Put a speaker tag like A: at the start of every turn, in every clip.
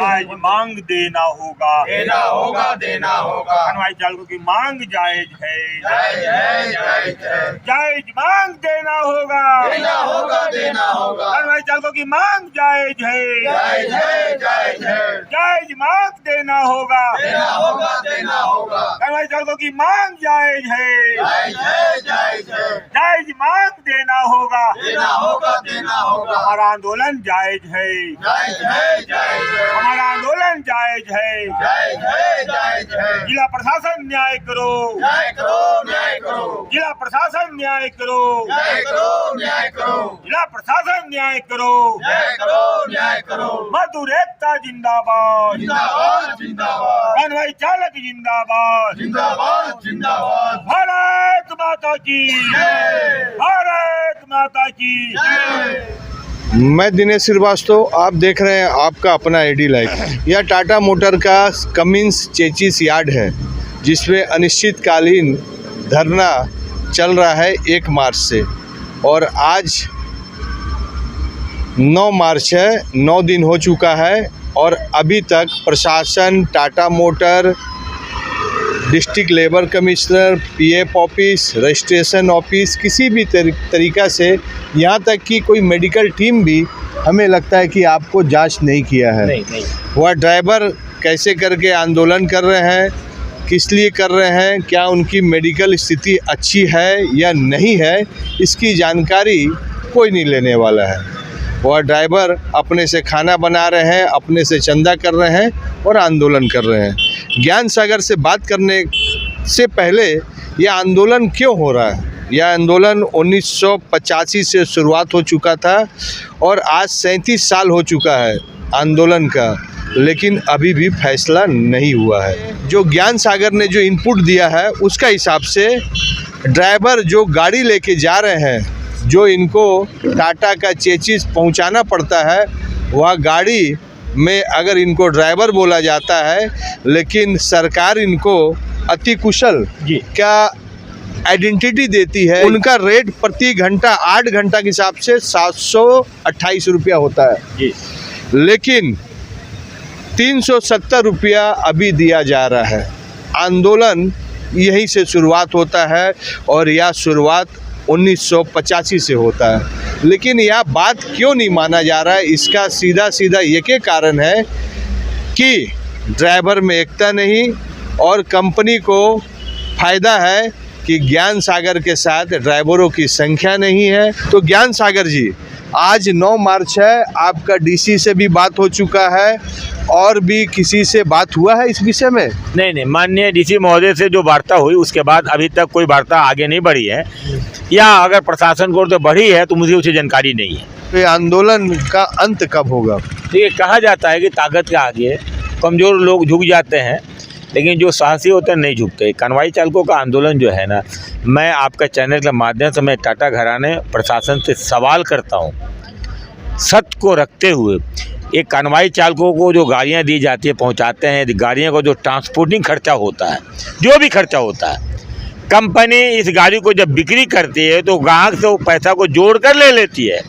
A: जायज मांग देना होगा,
B: देना होगा, देना होगा।
A: कनवाई चालकों की मांग जायज है,
B: जायज है, जायज है।
A: जायज मांग देना होगा,
B: देना होगा, देना होगा।
A: कनवाई चालकों की मांग जायज है,
B: जायज है, जायज है।
A: जायज मांग देना होगा,
B: देना होगा, देना होगा।
A: कनवाई चालकों की मांग जायज है,
B: जायज है, जायज है।
A: जायज मांग देना होगा,
B: देना होगा, देना होगा।
A: हमारा आंदोलन जायज है,
B: जायज है, जायज है।
A: हमारा आंदोलन जायज है।
B: जायज है, जायज है।
A: जिला प्रशासन न्याय करो,
B: न्याय करो, न्याय करो।
A: जिला प्रशासन न्याय करो,
B: न्याय करो, न्याय करो।
A: जिला प्रशासन न्याय करो।
B: न्याय करो, न्याय करो।
A: मजदूर एकता जिंदाबाद,
B: जिंदाबाद, जिंदाबाद।
A: कनवाई चालक जिंदाबाद,
B: जिंदाबाद, जिंदाबाद।
A: भारत माता की
B: जय।
A: भारत माता की
B: जय।
C: मैं दिनेश श्रीवास्तव, आप देख रहे हैं आपका अपना एडी लाइव। यह टाटा मोटर का कमिंस चेचिस यार्ड है, जिसमें अनिश्चितकालीन धरना चल रहा है 1 मार्च से, और आज 9 मार्च है। 9 दिन हो चुका है और अभी तक प्रशासन, Tata motor, district labour commissioner, PF office, registration office, किसी भी तरीक़ा से, यहाँ तक कि कोई मेडिकल टीम भी हमें लगता है कि आपको जांच नहीं किया है।
A: नहीं।
C: वह ड्राइवर कैसे करके आंदोलन कर रहे हैं, किस लिए कर रहे हैं, क्या उनकी मेडिकल स्थिति अच्छी है या नहीं है, इसकी जानकारी कोई नहीं लेने वाला है। वह ड्राइवर अपने से खाना बना रहे हैं, अपने से चंदा कर रहे हैं और आंदोलन कर रहे हैं। ज्ञान सागर से बात करने से पहले यह आंदोलन क्यों हो रहा है? यह आंदोलन 1985 से शुरुआत हो चुका था और आज 37 साल हो चुका है आंदोलन का, लेकिन अभी भी फैसला नहीं हुआ है। जो ज्ञान सागर ने जो इनपुट दिया है उसका हिसाब से ड्राइवर जो गाड़ी लेके जा रहे हैं, जो इनको टाटा का चेचिस पहुंचाना पड़ता है, वह गाड़ी में अगर इनको ड्राइवर बोला जाता है, लेकिन सरकार इनको अति कुशल क्या आइडेंटिटी देती है। उनका रेट प्रति घंटा 8 घंटा के हिसाब से 728 रुपया होता है, लेकिन 370 रुपया अभी दिया जा रहा है। आंदोलन यहीं से शुरुआत होता है और यह शुरुआत 1985 से होता है, लेकिन यह बात क्यों नहीं माना जा रहा है? इसका सीधा एक ही कारण है कि ड्राइवर में एकता नहीं, और कंपनी को फ़ायदा है कि ज्ञान सागर के साथ ड्राइवरों की संख्या नहीं है। तो ज्ञान सागर जी, आज 9 मार्च है, आपका डीसी से भी बात हो चुका है, और भी किसी से बात हुआ है इस विषय में?
D: नहीं, माननीय डीसी महोदय से जो वार्ता हुई उसके बाद अभी तक कोई वार्ता आगे नहीं बढ़ी है, या अगर प्रशासन को तो बढ़ी है तो मुझे उसे जानकारी नहीं है।
C: तो ये आंदोलन का अंत कब होगा?
D: ये कहा जाता है कि ताकत के आगे कमज़ोर लोग झुक जाते हैं, लेकिन जो साहसी होते हैं नहीं झुकते। कनवाई चालकों का आंदोलन जो है ना, मैं आपका चैनल के माध्यम से मैं टाटा घराने प्रशासन से सवाल करता हूँ, सत्य को रखते हुए, एक कनवाई चालकों को जो गाड़ियाँ दी जाती है, पहुँचाते हैं, गाड़ियों का जो ट्रांसपोर्टिंग खर्चा होता है, जो भी खर्चा होता है, कंपनी इस गाड़ी को जब बिक्री करती है तो ग्राहक से वो पैसा को जोड़ कर ले लेती है।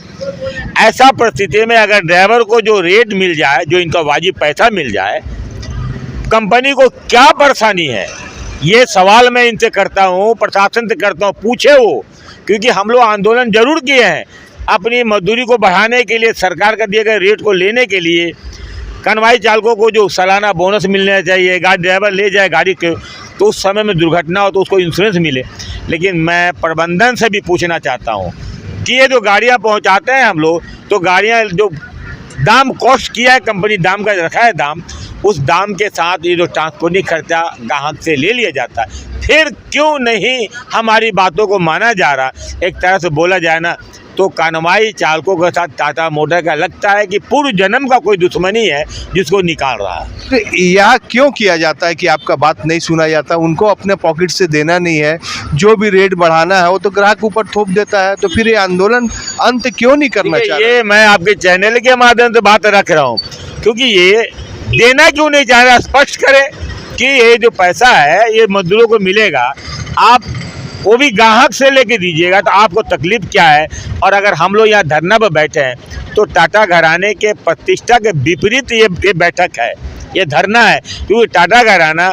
D: ऐसा परिस्थिति में अगर ड्राइवर को जो रेट मिल जाए, जो इनका वाजिब पैसा मिल जाए, कंपनी को क्या परेशानी है? ये सवाल मैं इनसे करता हूँ, प्रशासन से करता हूँ, पूछे वो, क्योंकि हम लोग आंदोलन जरूर किए हैं अपनी मजदूरी को बढ़ाने के लिए, सरकार का दिए गए रेट को लेने के लिए। कनवाई चालकों को जो सालाना बोनस मिलना चाहिए, गाड़ी ड्राइवर ले जाए गाड़ी के, तो उस समय में दुर्घटना हो तो उसको इंश्योरेंस मिले। लेकिन मैं प्रबंधन से भी पूछना चाहता हूँ कि ये जो गाड़ियाँ पहुँचाते हैं हम लोग, तो गाड़ियाँ जो दाम कॉस्ट किया है कंपनी, दाम का रखा है दाम, उस दाम के साथ ये जो ट्रांसपोर्टिंग खर्चा ग्राहक से ले लिया जाता है, फिर क्यों नहीं हमारी बातों को माना जा रहा? एक तरह से बोला जाए ना, तो कनवाई चालकों के साथ टाटा मोटर का लगता है कि पूर्व जन्म का कोई दुश्मनी है जिसको निकाल रहा है।
C: तो यह क्यों किया जाता है कि आपका बात नहीं सुना जाता? उनको अपने पॉकेट से देना नहीं है, जो भी रेट बढ़ाना है वो तो ग्राहक ऊपर थोप देता है, तो फिर ये आंदोलन अंत क्यों नहीं करना चाहिए?
D: ये मैं आपके चैनल के माध्यम से बात रख रहा हूँ, क्योंकि ये देना क्यों नहीं चाह रहा? स्पष्ट करें कि ये जो पैसा है ये मजदूरों को मिलेगा। आप वो भी ग्राहक से लेके दीजिएगा तो आपको तकलीफ क्या है। और अगर हम लोग यहाँ धरना पर बैठे हैं तो टाटा घराने के प्रतिष्ठा के विपरीत ये बैठक है, ये धरना है। क्योंकि टाटा घराना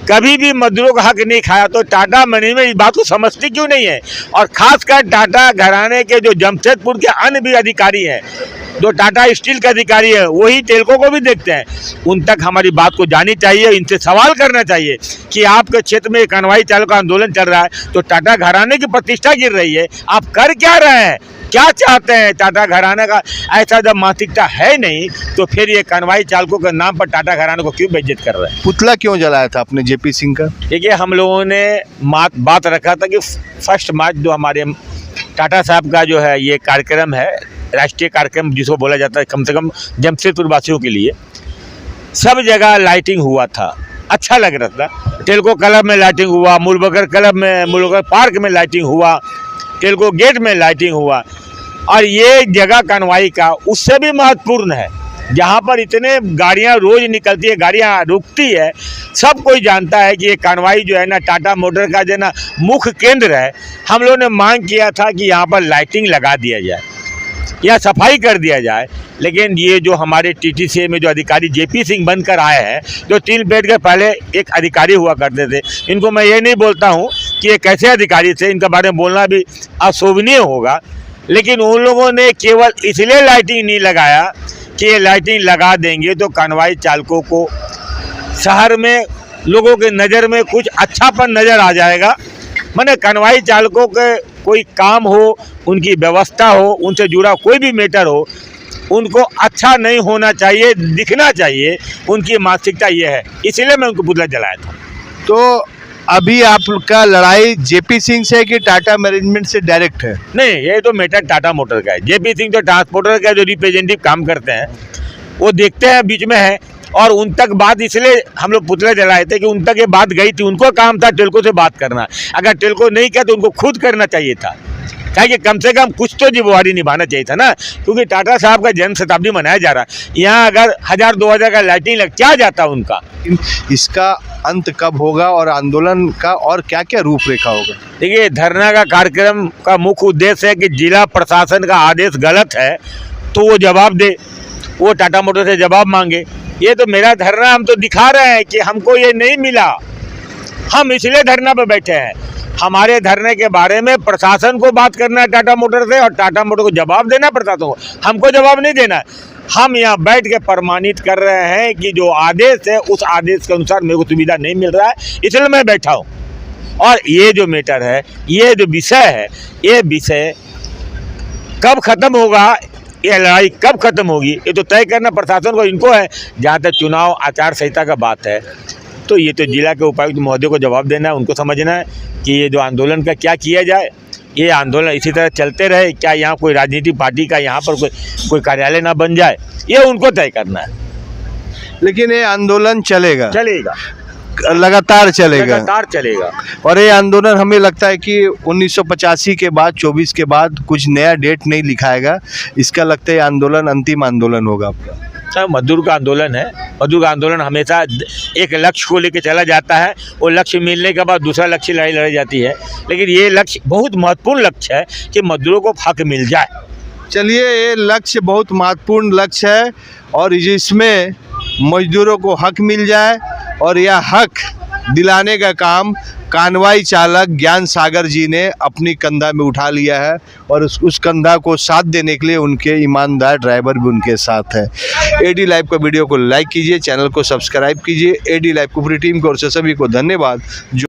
D: कभी भी मजदूरों का हक नहीं खाया, तो टाटा मैनेजमेंट इस बात को समझती क्यों नहीं है। और खासकर टाटा घराने के जो जमशेदपुर के अन्य भी अधिकारी हैं, जो टाटा स्टील के अधिकारी है, वही टेल्को को भी देखते हैं, उन तक हमारी बात को जानी चाहिए। इनसे सवाल करना चाहिए कि आपके क्षेत्र में कन्वाई चालक आंदोलन चल रहा है तो टाटा घराने की प्रतिष्ठा गिर रही है, आप कर क्या रहे हैं, क्या चाहते हैं। टाटा घराने का ऐसा जब मानसिकता है नहीं तो फिर ये कन्वाई चालकों के नाम पर टाटा घराने को क्यों बेइज्जत कर रहे हैं।
C: पुतला क्यों जलाया था आपने जेपी सिंह का?
D: देखिए, हम लोगों ने बात रखा था कि 1 मार्च जो हमारे टाटा साहब का जो है ये कार्यक्रम है, राष्ट्रीय कार्यक्रम जिसको बोला जाता है, कम से कम जमशेदपुर वासियों के लिए सब जगह लाइटिंग हुआ था, अच्छा लग रहा था। टेल्को क्लब में लाइटिंग हुआ, मुलबगर क्लब में, मुलबगर पार्क में लाइटिंग हुआ, टेल्को गेट में लाइटिंग हुआ। और ये जगह कन्वाई का उससे भी महत्वपूर्ण है, जहाँ पर इतने गाड़ियाँ रोज़ निकलती है, गाड़ियाँ रुकती है। सब कोई जानता है कि ये कन्वाई जो है ना टाटा मोटर का जो ना मुख्य केंद्र है। हम लोगों ने मांग किया था कि यहाँ पर लाइटिंग लगा दिया जाए या सफाई कर दिया जाए, लेकिन ये जो हमारे टीटीसी में जो अधिकारी जेपी सिंह बनकर आए हैं, जो 3 पेड़ के पहले एक अधिकारी हुआ करते थे, इनको मैं ये नहीं बोलता हूँ कि ये कैसे अधिकारी थे, इनके बारे में बोलना भी अशोभनीय होगा, लेकिन उन लोगों ने केवल इसलिए लाइटिंग नहीं लगाया कि ये लाइटिंग लगा देंगे तो कन्वाई चालकों को शहर में लोगों के नज़र में कुछ अच्छापन नज़र आ जाएगा। मैंने कन्वाई चालकों के कोई काम हो, उनकी व्यवस्था हो, उनसे जुड़ा कोई भी मैटर हो, उनको अच्छा नहीं होना चाहिए, दिखना चाहिए। उनकी मानसिकता ये है, इसलिए मैं उनको पुतला जलाया था।
C: तो अभी आपका लड़ाई जेपी सिंह से कि टाटा मैनेजमेंट से डायरेक्ट है?
D: नहीं, ये तो मैटर टाटा मोटर का है। जेपी सिंह तो ट्रांसपोर्टर का जो रिप्रेजेंटेटिव काम करते हैं वो देखते हैं बीच में है, और उन तक बात इसलिए हम लोग पुतले जलाए थे कि उन तक ये बात गई थी। उनको काम था टेल्को से बात करना, अगर टेल्को नहीं किया तो उनको खुद करना चाहिए था, ताकि कम से कम कुछ तो जिम्मेवारी निभाना चाहिए था ना। क्योंकि टाटा साहब का जन्म शताब्दी मनाया जा रहा है, यहाँ अगर 1000-2000 का लाइटिंग लग क्या जाता उनका।
C: इसका अंत कब होगा और आंदोलन का और क्या क्या रूपरेखा होगा?
D: देखिए, धरना का कार्यक्रम का मुख्य उद्देश्य है कि जिला प्रशासन का आदेश गलत है तो वो जवाब दे, वो टाटा मोटर से जवाब मांगे। ये तो मेरा धरना, हम तो दिखा रहे हैं कि हमको ये नहीं मिला, हम इसलिए धरना पर बैठे हैं। हमारे धरने के बारे में प्रशासन को बात करना है टाटा मोटर से, और टाटा मोटर को जवाब देना प्रशासन को, हमको जवाब नहीं देना। हम यहाँ बैठ के प्रमाणित कर रहे हैं कि जो आदेश है उस आदेश के अनुसार मेरे को सुविधा नहीं मिल रहा है, इसलिए मैं बैठा हूँ। और ये जो मैटर है, ये जो विषय है, ये विषय कब खत्म होगा, ये लड़ाई कब खत्म होगी, ये तो तय करना प्रशासन को, इनको है। जहाँ तक चुनाव आचार संहिता का बात है तो ये तो जिला के उपायुक्त महोदय को जवाब देना है, उनको समझना है कि ये जो आंदोलन का क्या किया जाए। ये आंदोलन इसी तरह चलते रहे, क्या यहाँ कोई राजनीतिक पार्टी का यहाँ पर कोई कार्यालय ना बन जाए, ये उनको तय करना है।
C: लेकिन ये आंदोलन चलेगा, लगातार
D: चलेगा।
C: और ये आंदोलन हमें लगता है कि 1985 के बाद 24 के बाद कुछ नया डेट नहीं लिखाएगा। इसका लगता है आंदोलन अंतिम आंदोलन होगा आपका।
D: मजदूर का आंदोलन है। मजदूर का आंदोलन हमेशा एक लक्ष्य को लेकर चला जाता है, वो लक्ष्य मिलने के बाद दूसरा लक्ष्य लड़ाई जाती है, लेकिन ये लक्ष्य बहुत महत्वपूर्ण लक्ष्य है कि मजदूरों को हक मिल जाए।
C: चलिए, ये लक्ष्य बहुत महत्वपूर्ण लक्ष्य है और जिसमें मजदूरों को हक मिल जाए, और यह हक दिलाने का काम कानवाई चालक ज्ञान सागर जी ने अपनी कंधा में उठा लिया है, और उस कंधा को साथ देने के लिए उनके ईमानदार ड्राइवर भी उनके साथ है। एडी लाइव का वीडियो को लाइक कीजिए, चैनल को सब्सक्राइब कीजिए। एडी लाइव की पूरी टीम की ओर से सभी को धन्यवाद। जो